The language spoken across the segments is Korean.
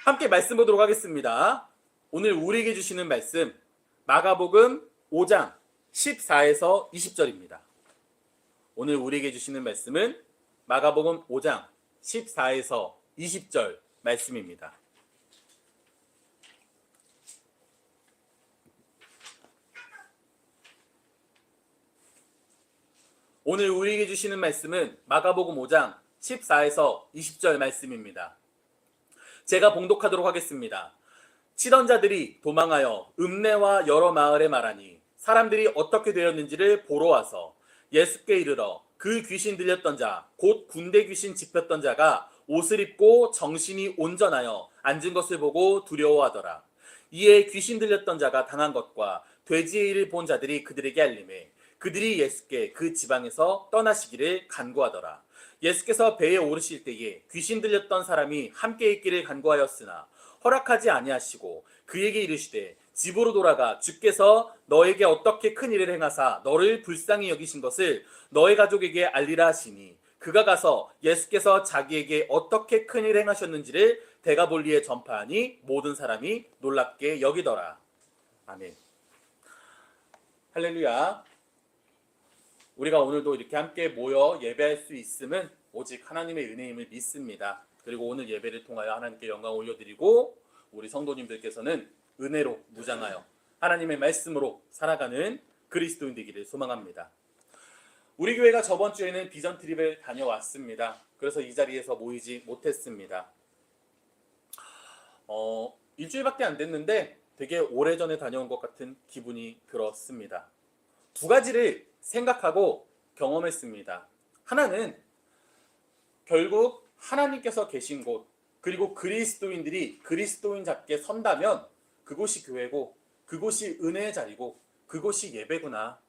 함께 말씀 보도록 하겠습니다. 오늘 우리에게 주시는 말씀 마가복음 5장 14에서 20절입니다. 오늘 우리에게 주시는 말씀은 마가복음 5장 14에서 20절 말씀입니다. 오늘 우리에게 주시는 말씀은 마가복음 5장 14에서 20절 말씀입니다. 제가 봉독하도록 하겠습니다. 치던 자들이 도망하여 읍내와 여러 마을에 말하니 사람들이 어떻게 되었는지를 보러 와서 예수께 이르러 그 귀신 들렸던 자, 곧 군대 귀신 집혔던 자가 옷을 입고 정신이 온전하여 앉은 것을 보고 두려워하더라. 이에 귀신 들렸던 자가 당한 것과 돼지의 일을 본 자들이 그들에게 알리매 그들이 예수께 그 지방에서 떠나시기를 간구하더라. 예수께서 배에 오르실 때에 귀신 들렸던 사람이 함께 있기를 간구하였으나 허락하지 아니하시고 그에게 이르시되 집으로 돌아가 주께서 너에게 어떻게 큰 일을 행하사 너를 불쌍히 여기신 것을 너의 가족에게 알리라 하시니 그가 가서 예수께서 자기에게 어떻게 큰 일을 행하셨는지를 데가볼리에 전파하니 모든 사람이 놀랍게 여기더라. 아멘. 할렐루야. 우리가 오늘도 이렇게 함께 모여 예배할 수 있음은 오직 하나님의 은혜임을 믿습니다. 그리고 오늘 예배를 통하여 하나님께 영광 올려드리고 우리 성도님들께서는 은혜로 무장하여 하나님의 말씀으로 살아가는 그리스도인 되기를 소망합니다. 우리 교회가 저번 주에는 비전 트립을 다녀왔습니다. 그래서 이 자리에서 모이지 못했습니다. 일주일밖에 안 됐는데 되게 오래전에 다녀온 것 같은 기분이 들었습니다. 두 가지를 생각하고 경험했습니다. 하나는 결국 하나님께서 계신 곳 그리고 그리스도인들이 그리스도인답게 선다면 그곳이 교회고 그곳이 은혜의 자리고 그곳이 예배구나.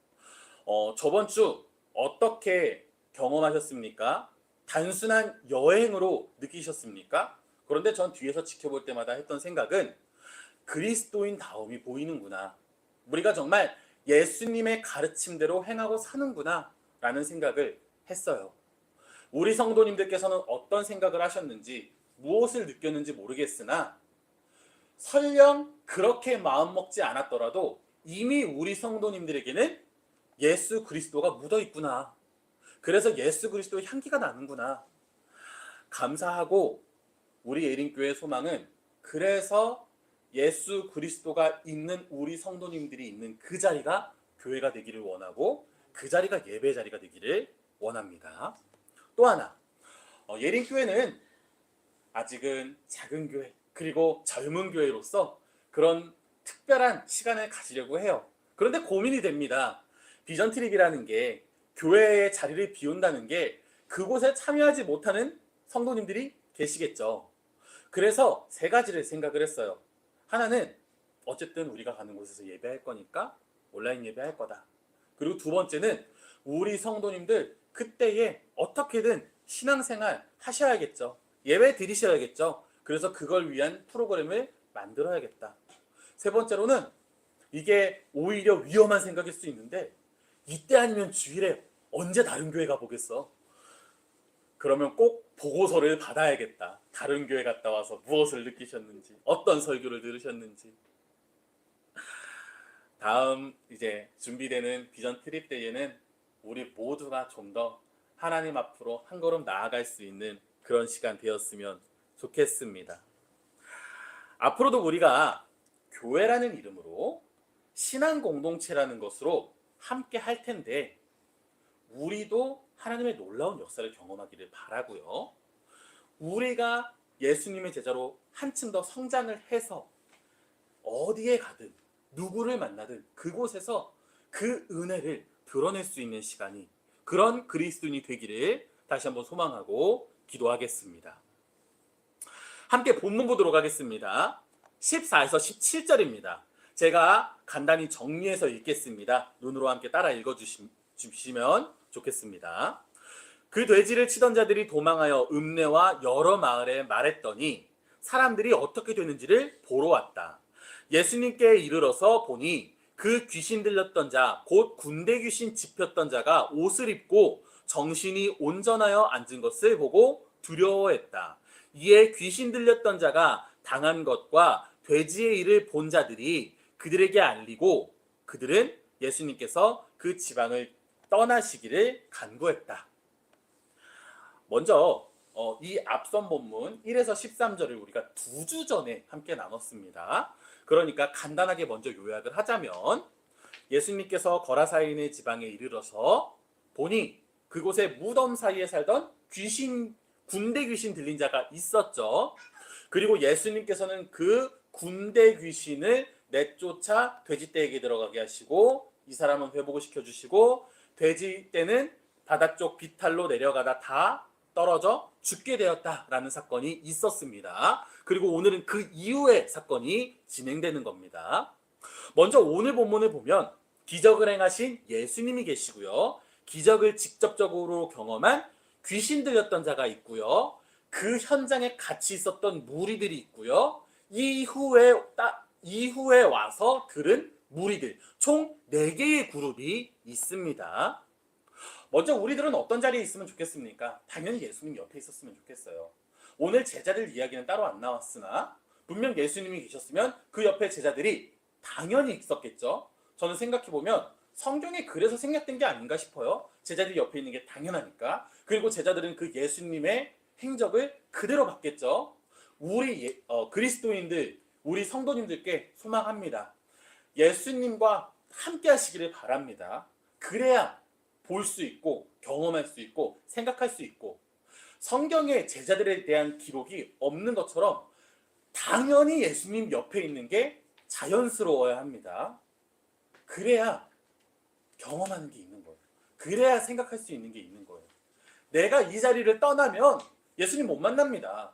저번 주 어떻게 경험하셨습니까? 단순한 여행으로 느끼셨습니까? 그런데 전 뒤에서 지켜볼 때마다 했던 생각은 그리스도인다움이 보이는구나. 우리가 정말 예수님의 가르침대로 행하고 사는구나 라는 생각을 했어요. 우리 성도님들께서는 어떤 생각을 하셨는지 무엇을 느꼈는지 모르겠으나 설령 그렇게 마음먹지 않았더라도 이미 우리 성도님들에게는 예수 그리스도가 묻어있구나. 그래서 예수 그리스도의 향기가 나는구나. 감사하고 우리 예린교회 소망은 그래서 예수 그리스도가 있는 우리 성도님들이 있는 그 자리가 교회가 되기를 원하고 그 자리가 예배 자리가 되기를 원합니다. 또 하나, 예린교회는 아직은 작은 교회 그리고 젊은 교회로서 그런 특별한 시간을 가지려고 해요. 그런데 고민이 됩니다. 비전 트립이라는 게 교회의 자리를 비운다는 게 그곳에 참여하지 못하는 성도님들이 계시겠죠. 그래서 세 가지를 생각을 했어요. 하나는 어쨌든 우리가 가는 곳에서 예배할 거니까 온라인 예배할 거다. 그리고 두 번째는 우리 성도님들 그때에 어떻게든 신앙생활 하셔야겠죠. 예배 드리셔야겠죠. 그래서 그걸 위한 프로그램을 만들어야겠다. 세 번째로는 이게 오히려 위험한 생각일 수 있는데 이때 아니면 주일에 언제 다른 교회 가보겠어? 그러면 꼭 보고서를 받아야겠다. 다른 교회 갔다 와서 무엇을 느끼셨는지, 어떤 설교를 들으셨는지. 다음 이제 준비되는 비전 트립 때에는 우리 모두가 좀 더 하나님 앞으로 한 걸음 나아갈 수 있는 그런 시간 되었으면 좋겠습니다. 앞으로도 우리가 교회라는 이름으로 신앙 공동체라는 것으로 함께 할 텐데 우리도 하나님의 놀라운 역사를 경험하기를 바라고요. 우리가 예수님의 제자로 한층 더 성장을 해서 어디에 가든 누구를 만나든 그곳에서 그 은혜를 드러낼 수 있는 시간이 그런 그리스도인이 되기를 다시 한번 소망하고 기도하겠습니다. 함께 본문 보도록 하겠습니다. 14에서 17절입니다. 제가 간단히 정리해서 읽겠습니다. 눈으로 함께 따라 읽어주시면 좋겠습니다. 그 돼지를 치던 자들이 도망하여 읍내와 여러 마을에 말했더니 사람들이 어떻게 되는지를 보러 왔다. 예수님께 이르러서 보니 그 귀신 들렸던 자, 곧 군대 귀신 집혔던 자가 옷을 입고 정신이 온전하여 앉은 것을 보고 두려워했다. 이에 귀신 들렸던 자가 당한 것과 돼지의 일을 본 자들이 그들에게 알리고 그들은 예수님께서 그 지방을 떠나시기를 간구했다. 먼저 이 앞선 본문 1에서 13절을 우리가 2주 전에 함께 나눴습니다. 그러니까 간단하게 먼저 요약을 하자면 예수님께서 거라사인의 지방에 이르러서 보니 그곳에 무덤 사이에 살던 군대 귀신 들린 자가 있었죠. 그리고 예수님께서는 그 군대 귀신을 내쫓아 돼지떼에게 들어가게 하시고 이 사람은 회복을 시켜주시고 돼지떼는 바다 쪽 비탈로 내려가다 다 떨어져 죽게 되었다라는 사건이 있었습니다. 그리고 오늘은 그 이후의 사건이 진행되는 겁니다. 먼저 오늘 본문을 보면 기적을 행하신 예수님이 계시고요. 기적을 직접적으로 경험한 귀신 들렸던 자가 있고요. 그 현장에 같이 있었던 무리들이 있고요. 이후에 와서 들은 무리들 총 4개의 그룹이 있습니다. 먼저 우리들은 어떤 자리에 있으면 좋겠습니까? 당연히 예수님 옆에 있었으면 좋겠어요. 오늘 제자들 이야기는 따로 안 나왔으나 분명 예수님이 계셨으면 그 옆에 제자들이 당연히 있었겠죠. 저는 생각해보면 성경에 그래서 생략된 게 아닌가 싶어요. 제자들이 옆에 있는 게 당연하니까. 그리고 제자들은 그 예수님의 행적을 그대로 봤겠죠. 우리 그리스도인들, 우리 성도님들께 소망합니다. 예수님과 함께 하시기를 바랍니다. 그래야 볼 수 있고 경험할 수 있고 생각할 수 있고 성경에 제자들에 대한 기록이 없는 것처럼 당연히 예수님 옆에 있는 게 자연스러워야 합니다. 그래야 경험하는 게 있는 거예요. 그래야 생각할 수 있는 게 있는 거예요. 내가 이 자리를 떠나면 예수님 못 만납니다.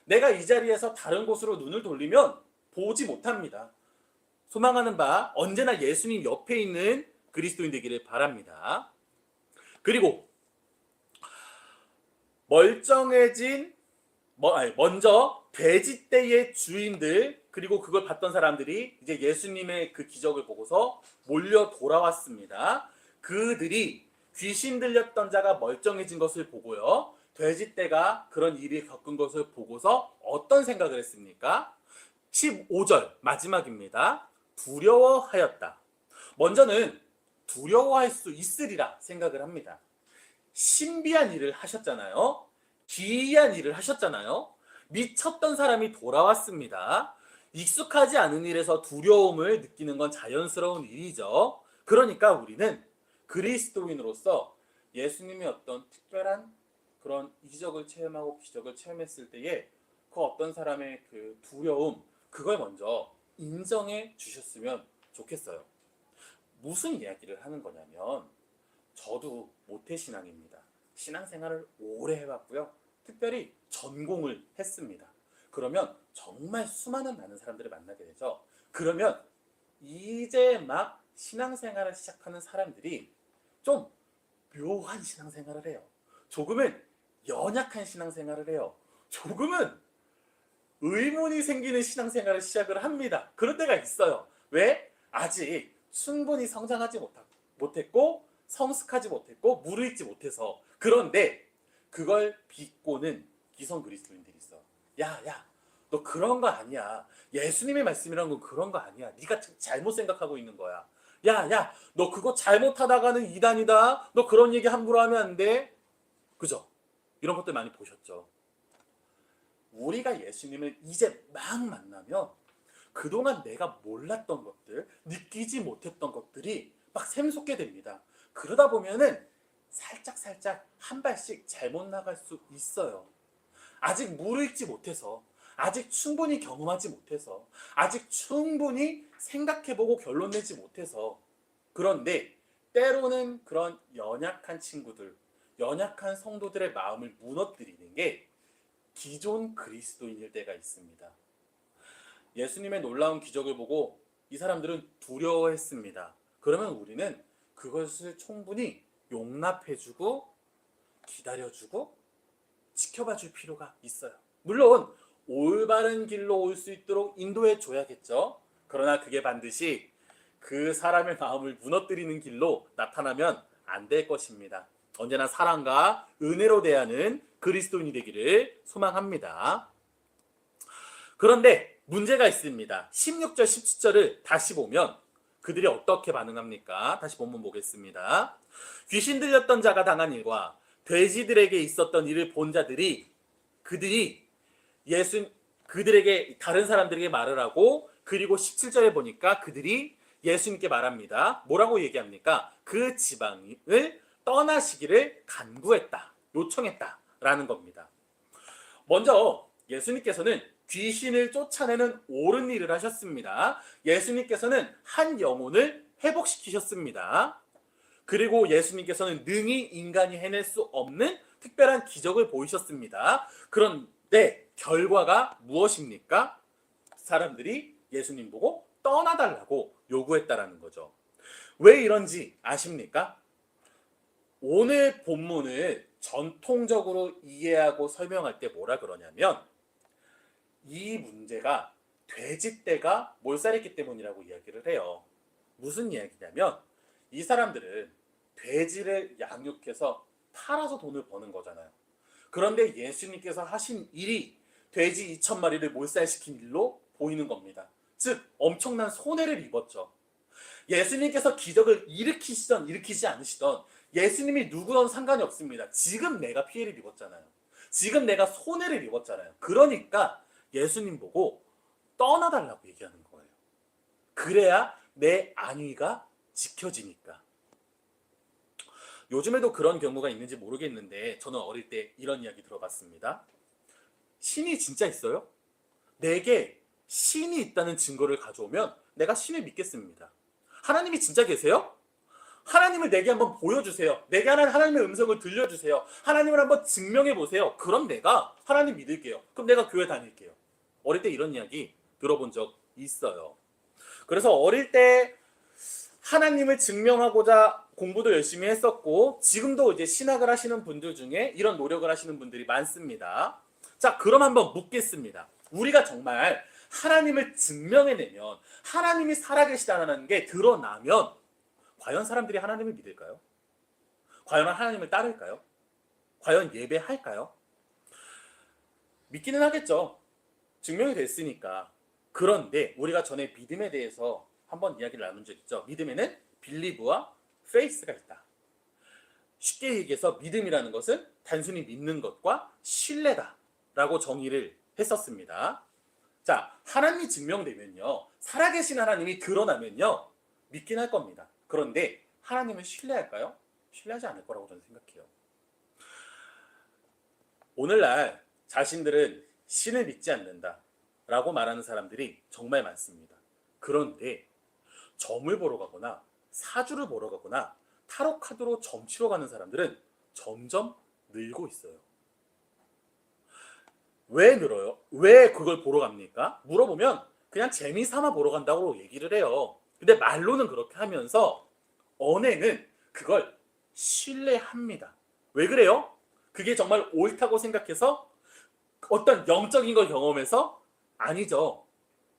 내가 이 자리에서 다른 곳으로 눈을 돌리면 보지 못합니다. 소망하는 바 언제나 예수님 옆에 있는 그리스도인 되기를 바랍니다. 그리고 먼저 돼지떼의 주인들 그리고 그걸 봤던 사람들이 이제 예수님의 그 기적을 보고서 몰려 돌아왔습니다. 그들이 귀신 들렸던 자가 멀쩡해진 것을 보고요. 돼지떼가 그런 일을 겪은 것을 보고서 어떤 생각을 했습니까? 15절 마지막입니다. 두려워하였다. 먼저는 두려워할 수 있으리라 생각을 합니다. 신비한 일을 하셨잖아요. 기이한 일을 하셨잖아요. 미쳤던 사람이 돌아왔습니다. 익숙하지 않은 일에서 두려움을 느끼는 건 자연스러운 일이죠. 그러니까 우리는 그리스도인으로서 예수님의 어떤 특별한 그런 이적을 체험하고 기적을 체험했을 때에 그 어떤 사람의 그 두려움 그걸 먼저 인정해 주셨으면 좋겠어요. 무슨 이야기를 하는 거냐면 저도 모태신앙입니다. 신앙생활을 오래 해봤고요. 특별히 전공을 했습니다. 그러면 정말 수많은 많은 사람들을 만나게 되죠. 그러면 이제 막 신앙생활을 시작하는 사람들이 좀 묘한 신앙생활을 해요. 조금은 연약한 신앙생활을 해요. 조금은 의문이 생기는 신앙생활을 시작을 합니다. 그럴 때가 있어요. 왜? 아직 충분히 성장하지 못했고 성숙하지 못했고 무르익지 못해서. 그런데 그걸 비꼬는 기성 그리스도인들이 있어. 야, 너 그런 거 아니야. 예수님의 말씀이란 건 그런 거 아니야. 네가 잘못 생각하고 있는 거야. 야, 너 그거 잘못하다가는 이단이다. 너 그런 얘기 함부로 하면 안 돼. 그죠? 이런 것들 많이 보셨죠? 우리가 예수님을 이제 막 만나면 그동안 내가 몰랐던 것들, 느끼지 못했던 것들이 막 샘솟게 됩니다. 그러다 보면은 살짝 한 발씩 잘못 나갈 수 있어요. 아직 무르익지 못해서, 아직 충분히 경험하지 못해서, 아직 충분히 생각해보고 결론 내지 못해서. 그런데 때로는 그런 연약한 친구들, 연약한 성도들의 마음을 무너뜨리는 게 기존 그리스도인일 때가 있습니다. 예수님의 놀라운 기적을 보고 이 사람들은 두려워했습니다. 그러면 우리는 그것을 충분히 용납해주고 기다려주고 지켜봐줄 필요가 있어요. 물론 올바른 길로 올 수 있도록 인도해줘야겠죠. 그러나 그게 반드시 그 사람의 마음을 무너뜨리는 길로 나타나면 안 될 것입니다. 언제나 사랑과 은혜로 대하는 그리스도인이 되기를 소망합니다. 그런데 문제가 있습니다. 16절, 17절을 다시 보면 그들이 어떻게 반응합니까? 다시 본문 보겠습니다. 귀신 들렸던 자가 당한 일과 돼지들에게 있었던 일을 본 자들이 그들이 그들에게 다른 사람들에게 말을 하고, 그리고 17절에 보니까 그들이 예수님께 말합니다. 뭐라고 얘기합니까? 그 지방을 떠나시기를 간구했다, 요청했다라는 겁니다. 먼저 예수님께서는 귀신을 쫓아내는 옳은 일을 하셨습니다. 예수님께서는 한 영혼을 회복시키셨습니다. 그리고 예수님께서는 능히 인간이 해낼 수 없는 특별한 기적을 보이셨습니다. 그런데 결과가 무엇입니까? 사람들이 예수님 보고 떠나달라고 요구했다라는 거죠. 왜 이런지 아십니까? 오늘 본문을 전통적으로 이해하고 설명할 때 뭐라 그러냐면, 이 문제가 돼지떼가 몰살했기 때문이라고 이야기를 해요. 무슨 이야기냐면, 이 사람들은 돼지를 양육해서 팔아서 돈을 버는 거잖아요. 그런데 예수님께서 하신 일이 돼지 2,000마리를 몰살시킨 일로 보이는 겁니다. 즉 엄청난 손해를 입었죠. 예수님께서 기적을 일으키시던 일으키지 않으시던, 예수님이 누구든 상관이 없습니다. 지금 내가 피해를 입었잖아요. 지금 내가 손해를 입었잖아요. 그러니까 예수님 보고 떠나달라고 얘기하는 거예요. 그래야 내 안위가 지켜지니까. 요즘에도 그런 경우가 있는지 모르겠는데, 저는 어릴 때 이런 이야기 들어봤습니다. 신이 진짜 있어요? 내게 신이 있다는 증거를 가져오면 내가 신을 믿겠습니다. 하나님이 진짜 계세요? 하나님을 내게 한번 보여주세요. 내게 하나님의 음성을 들려주세요. 하나님을 한번 증명해 보세요. 그럼 내가 하나님 믿을게요. 그럼 내가 교회 다닐게요. 어릴 때 이런 이야기 들어본 적 있어요. 그래서 어릴 때 하나님을 증명하고자 공부도 열심히 했었고, 지금도 이제 신학을 하시는 분들 중에 이런 노력을 하시는 분들이 많습니다. 자, 그럼 한번 묻겠습니다. 우리가 정말 하나님을 증명해내면, 하나님이 살아계시다는 게 드러나면 과연 사람들이 하나님을 믿을까요? 과연 하나님을 따를까요? 과연 예배할까요? 믿기는 하겠죠. 증명이 됐으니까. 그런데 우리가 전에 믿음에 대해서 한번 이야기를 나눈 적 있죠. 믿음에는 빌리브와 페이스가 있다. 쉽게 얘기해서 믿음이라는 것은 단순히 믿는 것과 신뢰다라고 정의를 했었습니다. 자, 하나님이 증명되면요, 살아계신 하나님이 드러나면요, 믿긴 할 겁니다. 그런데 하나님을 신뢰할까요? 신뢰하지 않을 거라고 저는 생각해요. 오늘날 자신들은 신을 믿지 않는다라고 말하는 사람들이 정말 많습니다. 그런데 점을 보러 가거나 사주를 보러 가거나 타로 카드로 점 치러 가는 사람들은 점점 늘고 있어요. 왜 늘어요? 왜 그걸 보러 갑니까? 물어보면 그냥 재미삼아 보러 간다고 얘기를 해요. 근데 말로는 그렇게 하면서 언행은 그걸 신뢰합니다. 왜 그래요? 그게 정말 옳다고 생각해서 어떤 영적인 걸 경험해서? 아니죠.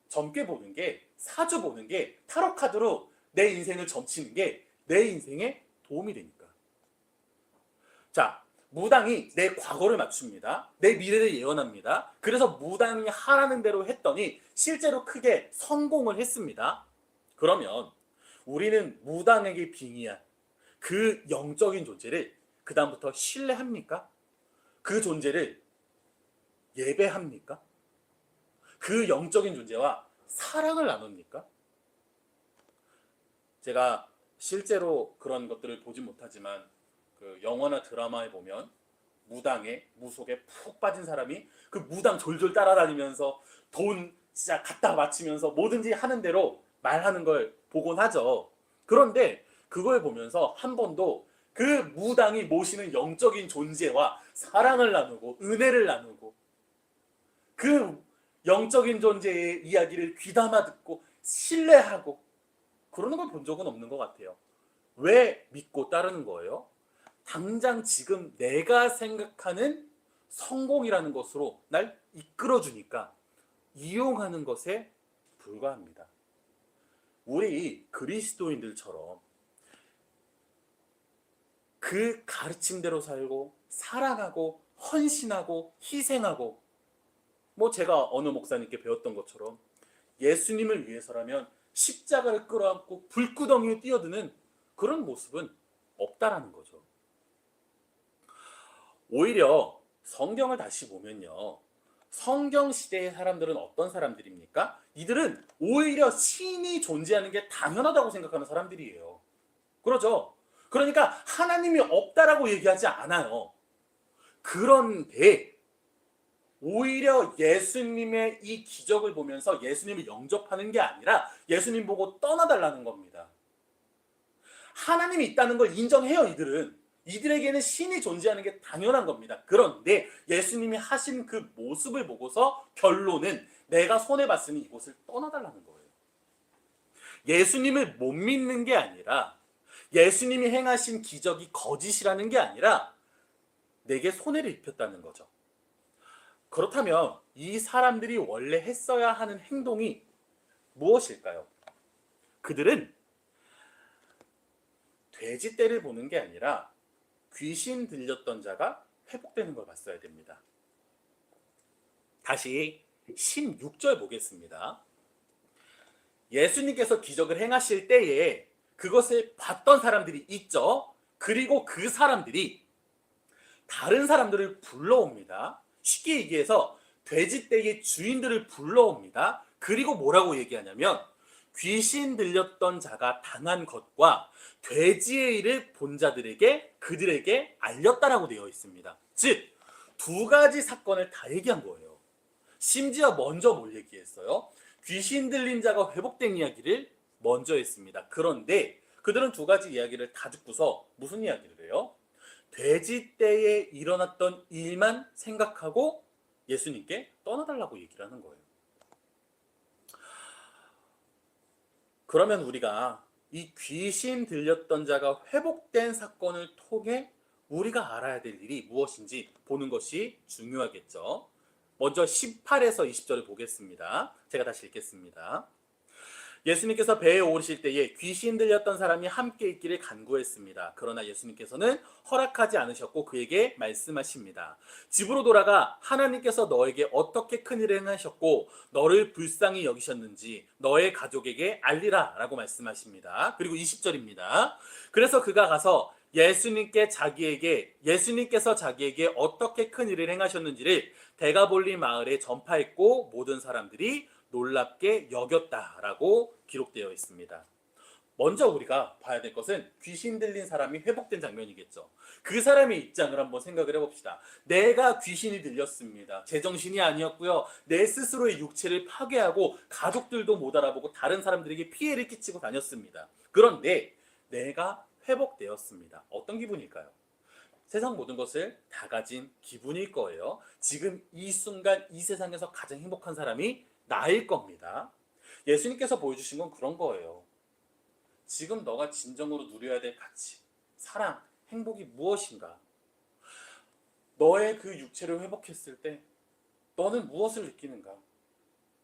점괘 보는 게, 사주 보는 게, 타로 카드로 내 인생을 점치는 게 내 인생에 도움이 되니까. 자, 무당이 내 과거를 맞춥니다. 내 미래를 예언합니다. 그래서 무당이 하라는 대로 했더니 실제로 크게 성공을 했습니다. 그러면 우리는 무당에게 빙의한 그 영적인 존재를 그 다음부터 신뢰합니까? 그 존재를 예배합니까? 그 영적인 존재와 사랑을 나눕니까? 제가 실제로 그런 것들을 보지 못하지만 그 영화나 드라마에 보면 무당에, 무속에 푹 빠진 사람이 그 무당 졸졸 따라다니면서 돈 진짜 갖다 바치면서 뭐든지 하는 대로 말하는 걸 보곤 하죠. 그런데 그걸 보면서 한 번도 그 무당이 모시는 영적인 존재와 사랑을 나누고 은혜를 나누고 그 영적인 존재의 이야기를 귀담아 듣고 신뢰하고 그러는 걸 본 적은 없는 것 같아요. 왜 믿고 따르는 거예요? 당장 지금 내가 생각하는 성공이라는 것으로 날 이끌어주니까 이용하는 것에 불과합니다. 우리 그리스도인들처럼 그 가르침대로 살고 사랑하고 헌신하고 희생하고 뭐 제가 어느 목사님께 배웠던 것처럼 예수님을 위해서라면 십자가를 끌어안고 불구덩이에 뛰어드는 그런 모습은 없다라는 거죠. 오히려 성경을 다시 보면요. 성경 시대의 사람들은 어떤 사람들입니까? 이들은 오히려 신이 존재하는 게 당연하다고 생각하는 사람들이에요. 그러죠? 그러니까 하나님이 없다라고 얘기하지 않아요. 그런데 오히려 예수님의 이 기적을 보면서 예수님을 영접하는 게 아니라 예수님 보고 떠나달라는 겁니다. 하나님이 있다는 걸 인정해요, 이들은. 이들에게는 신이 존재하는 게 당연한 겁니다. 그런데 예수님이 하신 그 모습을 보고서 결론은 내가 손해봤으니 이곳을 떠나달라는 거예요. 예수님을 못 믿는 게 아니라 예수님이 행하신 기적이 거짓이라는 게 아니라 내게 손해를 입혔다는 거죠. 그렇다면 이 사람들이 원래 했어야 하는 행동이 무엇일까요? 그들은 돼지떼를 보는 게 아니라 귀신 들렸던 자가 회복되는 걸 봤어야 됩니다. 다시 16절 보겠습니다. 예수님께서 기적을 행하실 때에 그것을 봤던 사람들이 있죠. 그리고 그 사람들이 다른 사람들을 불러옵니다. 쉽게 얘기해서 돼지떼의 주인들을 불러옵니다. 그리고 뭐라고 얘기하냐면 귀신 들렸던 자가 당한 것과 돼지의 일을 본 자들에게 그들에게 알렸다라고 되어 있습니다. 즉, 두 가지 사건을 다 얘기한 거예요. 심지어 먼저 뭘 얘기했어요? 귀신 들린 자가 회복된 이야기를 먼저 했습니다. 그런데 그들은 두 가지 이야기를 다 듣고서 무슨 이야기를 해요? 돼지 때에 일어났던 일만 생각하고 예수님께 떠나달라고 얘기를 하는 거예요. 그러면 우리가 이 귀신 들렸던 자가 회복된 사건을 통해 우리가 알아야 될 일이 무엇인지 보는 것이 중요하겠죠. 먼저 18에서 20절을 보겠습니다. 제가 다시 읽겠습니다. 예수님께서 배에 오르실 때에 귀신 들렸던 사람이 함께 있기를 간구했습니다. 그러나 예수님께서는 허락하지 않으셨고 그에게 말씀하십니다. 집으로 돌아가 하나님께서 너에게 어떻게 큰 일을 행하셨고 너를 불쌍히 여기셨는지 너의 가족에게 알리라 라고 말씀하십니다. 그리고 20절입니다. 그래서 그가 가서 예수님께서 자기에게 어떻게 큰 일을 행하셨는지를 데가볼리 마을에 전파했고 모든 사람들이 놀랍게 여겼다라고 기록되어 있습니다. 먼저 우리가 봐야 될 것은 귀신 들린 사람이 회복된 장면이겠죠. 그 사람의 입장을 한번 생각을 해봅시다. 내가 귀신이 들렸습니다. 제정신이 아니었고요. 내 스스로의 육체를 파괴하고 가족들도 못 알아보고 다른 사람들에게 피해를 끼치고 다녔습니다. 그런데 내가 회복되었습니다. 어떤 기분일까요? 세상 모든 것을 다 가진 기분일 거예요. 지금 이 순간 이 세상에서 가장 행복한 사람이 나일 겁니다. 예수님께서 보여주신 건 그런 거예요. 지금 너가 진정으로 누려야 될 가치, 사랑, 행복이 무엇인가? 너의 그 육체를 회복했을 때 너는 무엇을 느끼는가?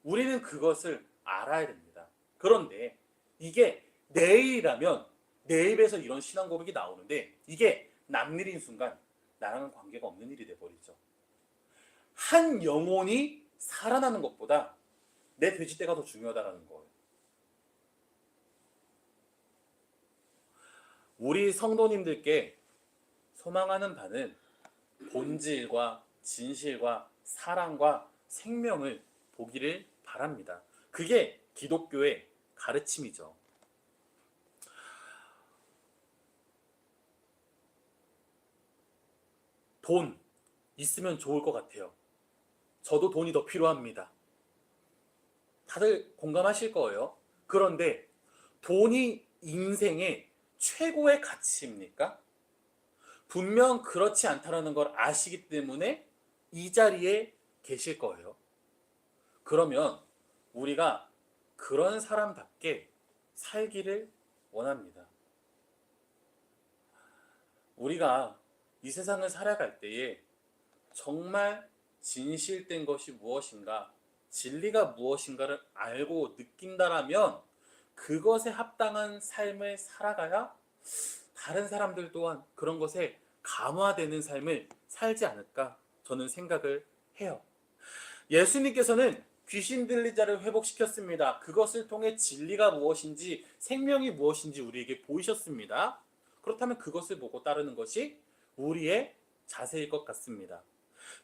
우리는 그것을 알아야 됩니다. 그런데 이게 내일이라면 내 입에서 이런 신앙 고백이 나오는데 이게 남일인 순간 나랑은 관계가 없는 일이 돼버리죠. 한 영혼이 살아나는 것보다 내 돼지떼가 더 중요하다는 거예요. 우리 성도님들께 소망하는 바는 본질과 진실과 사랑과 생명을 보기를 바랍니다. 그게 기독교의 가르침이죠. 돈 있으면 좋을 것 같아요. 저도 돈이 더 필요합니다. 다들 공감하실 거예요. 그런데 돈이 인생의 최고의 가치입니까? 분명 그렇지 않다는 걸 아시기 때문에 이 자리에 계실 거예요. 그러면 우리가 그런 사람답게 살기를 원합니다. 우리가 이 세상을 살아갈 때에 정말 진실된 것이 무엇인가, 진리가 무엇인가를 알고 느낀다라면 그것에 합당한 삶을 살아가야 다른 사람들 또한 그런 것에 감화되는 삶을 살지 않을까 저는 생각을 해요. 예수님께서는 귀신 들린 자를 회복시켰습니다. 그것을 통해 진리가 무엇인지 생명이 무엇인지 우리에게 보이셨습니다. 그렇다면 그것을 보고 따르는 것이 우리의 자세일 것 같습니다.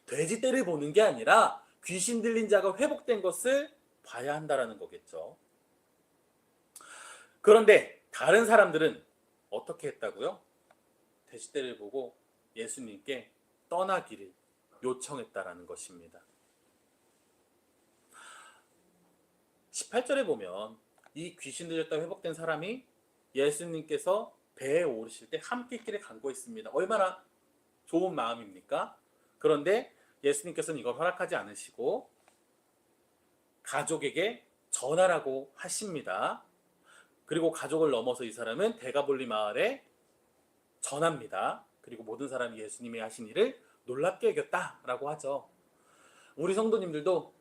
돼지떼를 보는 게 아니라 귀신 들린 자가 회복된 것을 봐야 한다는 거겠죠. 그런데 다른 사람들은 어떻게 했다고요? 돼지떼를 보고 예수님께 떠나기를 요청했다라는 것입니다. 18절에 보면 이 귀신 들렸다 회복된 사람이 예수님께서 배에 오르실 때 함께 있기를 간구했습니다. 얼마나 좋은 마음입니까? 그런데 예수님께서는 이걸 허락하지 않으시고 가족에게 전하라고 하십니다. 그리고 가족을 넘어서 이 사람은 데가볼리 마을에 전합니다. 그리고 모든 사람이 예수님이 하신 일을 놀랍게 여겼다라고 하죠. 우리 성도님들도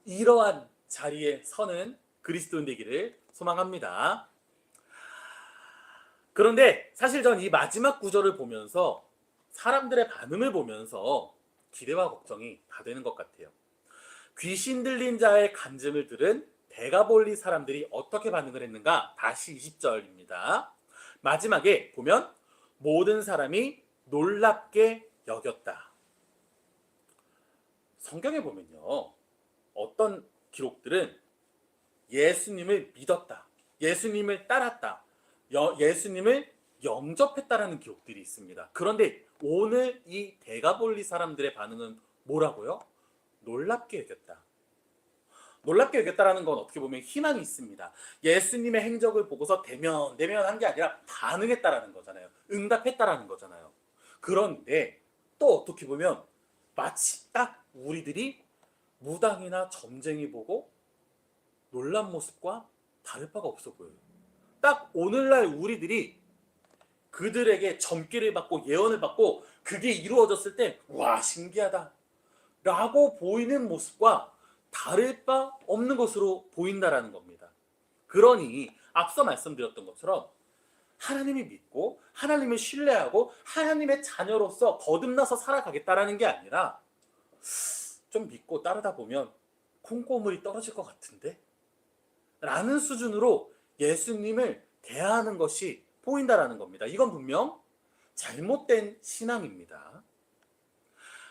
이러한 자리에 서는 그리스도인 되기를 소망합니다. 그런데 사실 전 이 마지막 구절을 보면서 사람들의 반응을 보면서 기대와 걱정이 다 되는 것 같아요. 귀신 들린 자의 간증을 들은 데가볼리 사람들이 어떻게 반응을 했는가? 다시 20절입니다. 마지막에 보면 모든 사람이 놀랍게 여겼다. 성경에 보면요, 어떤 기록들은 예수님을 믿었다, 예수님을 따랐다, 예수님을 영접했다라는 기록들이 있습니다. 그런데 오늘 이 데가볼리 사람들의 반응은 뭐라고요? 놀랍게 여겼다. 놀랍게 여겼다라는 건 어떻게 보면 희망이 있습니다. 예수님의 행적을 보고서 대면한 게 아니라 반응했다라는 거잖아요. 응답했다라는 거잖아요. 그런데 또 어떻게 보면 마치 딱 우리들이 무당이나 점쟁이 보고 놀란 모습과 다를 바가 없어 보여요. 딱 오늘날 우리들이 그들에게 점괘를 받고 예언을 받고 그게 이루어졌을 때 와 신기하다 라고 보이는 모습과 다를 바 없는 것으로 보인다라는 겁니다. 그러니 앞서 말씀드렸던 것처럼 하나님이 믿고 하나님을 신뢰하고 하나님의 자녀로서 거듭나서 살아가겠다라는 게 아니라 좀 믿고 따르다 보면 콩고물이 떨어질 것 같은데? 라는 수준으로 예수님을 대하는 것이 보인다라는 겁니다. 이건 분명 잘못된 신앙입니다.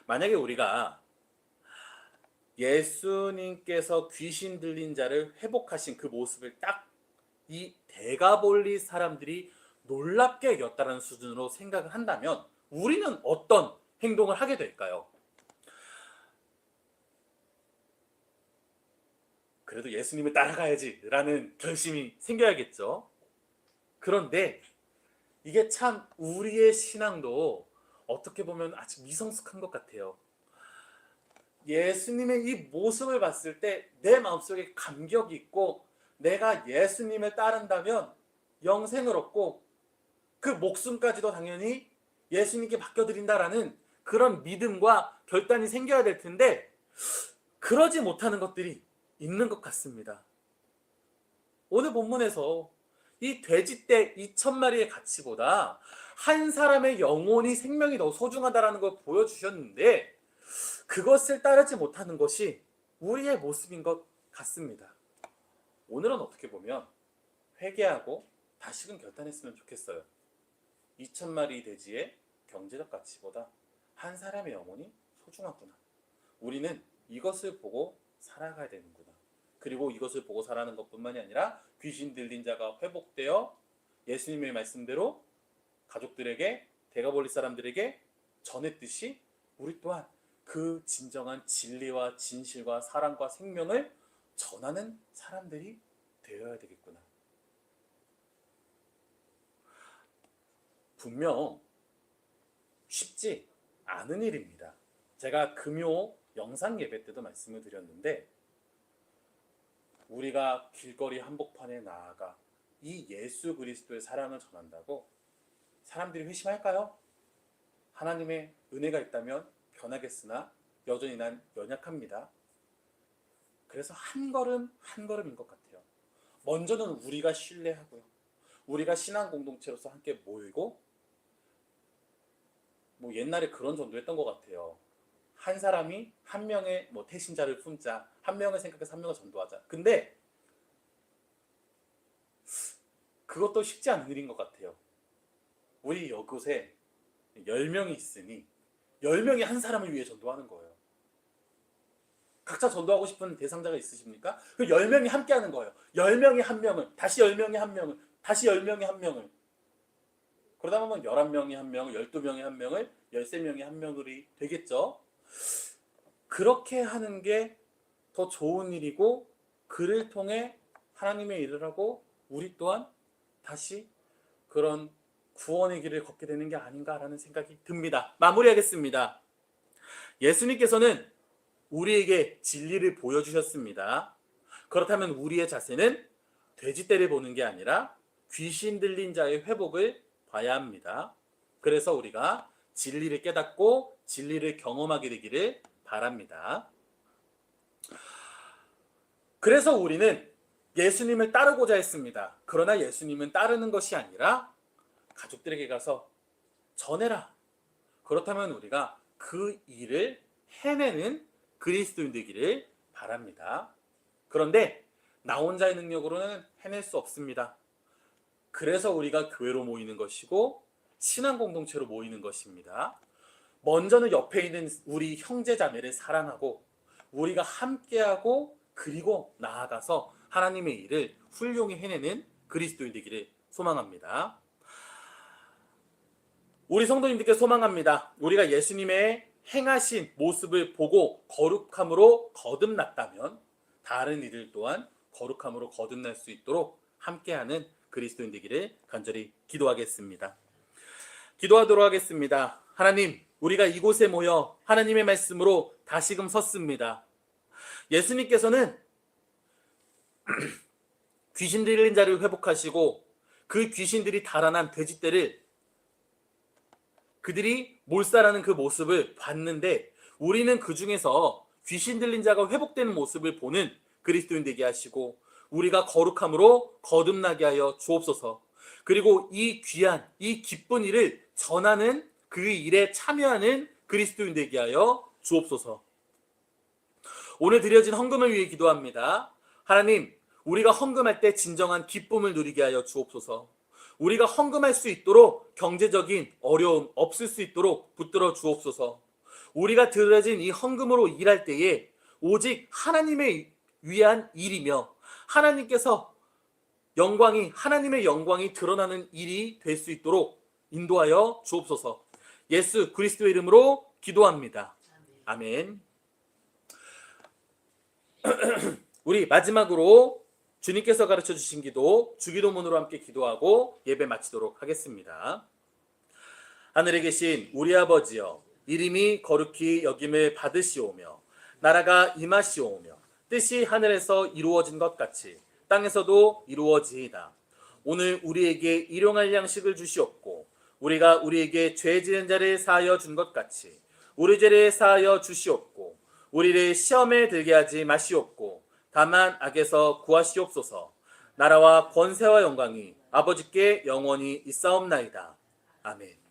만약에 우리가 예수님께서 귀신 들린 자를 회복하신 그 모습을 딱 이 데가볼리 사람들이 놀랍게 여겼다는 수준으로 생각을 한다면 우리는 어떤 행동을 하게 될까요? 그래도 예수님을 따라가야지 라는 결심이 생겨야겠죠. 그런데 이게 참 우리의 신앙도 어떻게 보면 아직 미성숙한 것 같아요. 예수님의 이 모습을 봤을 때 내 마음속에 감격이 있고 내가 예수님을 따른다면 영생을 얻고 그 목숨까지도 당연히 예수님께 맡겨드린다라는 그런 믿음과 결단이 생겨야 될 텐데 그러지 못하는 것들이 있는 것 같습니다. 오늘 본문에서 이 돼지떼 2,000마리의 가치보다 한 사람의 영혼이 생명이 더 소중하다는 걸 보여주셨는데 그것을 따르지 못하는 것이 우리의 모습인 것 같습니다. 오늘은 어떻게 보면 회개하고 다시금 결단했으면 좋겠어요. 2,000마리 돼지의 경제적 가치보다 한 사람의 영혼이 소중하구나. 우리는 이것을 보고 살아가야 되는구나. 그리고 이것을 보고 살아가는 것뿐만이 아니라 귀신 들린 자가 회복되어 예수님의 말씀대로 가족들에게 데가볼리 사람들에게 전했듯이 우리 또한 그 진정한 진리와 진실과 사랑과 생명을 전하는 사람들이 되어야 되겠구나. 분명 쉽지 않은 일입니다. 제가 금요 영상 예배 때도 말씀을 드렸는데 우리가 길거리 한복판에 나아가 이 예수 그리스도의 사랑을 전한다고 사람들이 회심할까요? 하나님의 은혜가 있다면 변하겠으나 여전히 난 연약합니다. 그래서 한 걸음 한 걸음인 것 같아요. 먼저는 우리가 신뢰하고요. 우리가 신앙 공동체로서 함께 모이고 옛날에 그런 전도 했던 것 같아요. 한 사람이 한 명의 태신자를 품자, 한 명을 생각해서 한 명을 전도하자. 근데 그것도 쉽지 않은 일인 것 같아요. 우리 이곳에 10명이 있으니 10명이 한 사람을 위해 전도하는 거예요. 각자 전도하고 싶은 대상자가 있으십니까? 그 10명이 함께 하는 거예요. 10명이 한 명을, 다시 10명이 한 명을, 다시 10명이 한 명을. 그러다 보면 11명이 한 명을, 12명이 한 명을, 13명이 한 명이 되겠죠. 그렇게 하는 게 더 좋은 일이고, 그를 통해 하나님의 일을 하고 우리 또한 다시 그런 구원의 길을 걷게 되는 게 아닌가라는 생각이 듭니다. 마무리하겠습니다. 예수님께서는 우리에게 진리를 보여주셨습니다. 그렇다면 우리의 자세는 돼지떼를 보는 게 아니라 귀신 들린 자의 회복을 봐야 합니다. 그래서 우리가 진리를 깨닫고 진리를 경험하게 되기를 바랍니다. 그래서 우리는 예수님을 따르고자 했습니다. 그러나 예수님은 따르는 것이 아니라 가족들에게 가서 전해라. 그렇다면 우리가 그 일을 해내는 그리스도인 되기를 바랍니다. 그런데 나 혼자의 능력으로는 해낼 수 없습니다. 그래서 우리가 교회로 모이는 것이고 신앙 공동체로 모이는 것입니다. 먼저는 옆에 있는 우리 형제 자매를 사랑하고 우리가 함께하고 그리고 나아가서 하나님의 일을 훌륭히 해내는 그리스도인 되기를 소망합니다. 우리 성도님들께 소망합니다. 우리가 예수님의 행하신 모습을 보고 거룩함으로 거듭났다면 다른 이들 또한 거룩함으로 거듭날 수 있도록 함께하는 그리스도인 되기를 간절히 기도하겠습니다. 기도하도록 하겠습니다. 하나님, 우리가 이곳에 모여 하나님의 말씀으로 다시금 섰습니다. 예수님께서는 귀신 들린 자를 회복하시고 그 귀신들이 달아난 돼지떼를 그들이 몰살하는 그 모습을 봤는데 우리는 그 중에서 귀신 들린 자가 회복되는 모습을 보는 그리스도인 되게 하시고 우리가 거룩함으로 거듭나게 하여 주옵소서. 그리고 이 귀한 이 기쁜 일을 전하는 그 일에 참여하는 그리스도인 되게 하여 주옵소서. 오늘 드려진 헌금을 위해 기도합니다. 하나님, 우리가 헌금할 때 진정한 기쁨을 누리게 하여 주옵소서. 우리가 헌금할 수 있도록 경제적인 어려움 없을 수 있도록 붙들어 주옵소서. 우리가 드려진 이 헌금으로 일할 때에 오직 하나님의 위한 일이며 하나님께서 하나님의 영광이 드러나는 일이 될 수 있도록 인도하여 주옵소서. 예수 그리스도의 이름으로 기도합니다. 아멘. 우리 마지막으로 주님께서 가르쳐 주신 기도, 주기도문으로 함께 기도하고 예배 마치도록 하겠습니다. 하늘에 계신 우리 아버지여, 이름이 거룩히 여김을 받으시오며 나라가 임하시오며 뜻이 하늘에서 이루어진 것 같이 땅에서도 이루어지이다. 오늘 우리에게 일용할 양식을 주시옵고 우리가 우리에게 죄 지은 자를 사하여 준 것 같이 우리 죄를 사하여 주시옵고 우리를 시험에 들게 하지 마시옵고 다만 악에서 구하시옵소서. 나라와 권세와 영광이 아버지께 영원히 있사옵나이다. 아멘.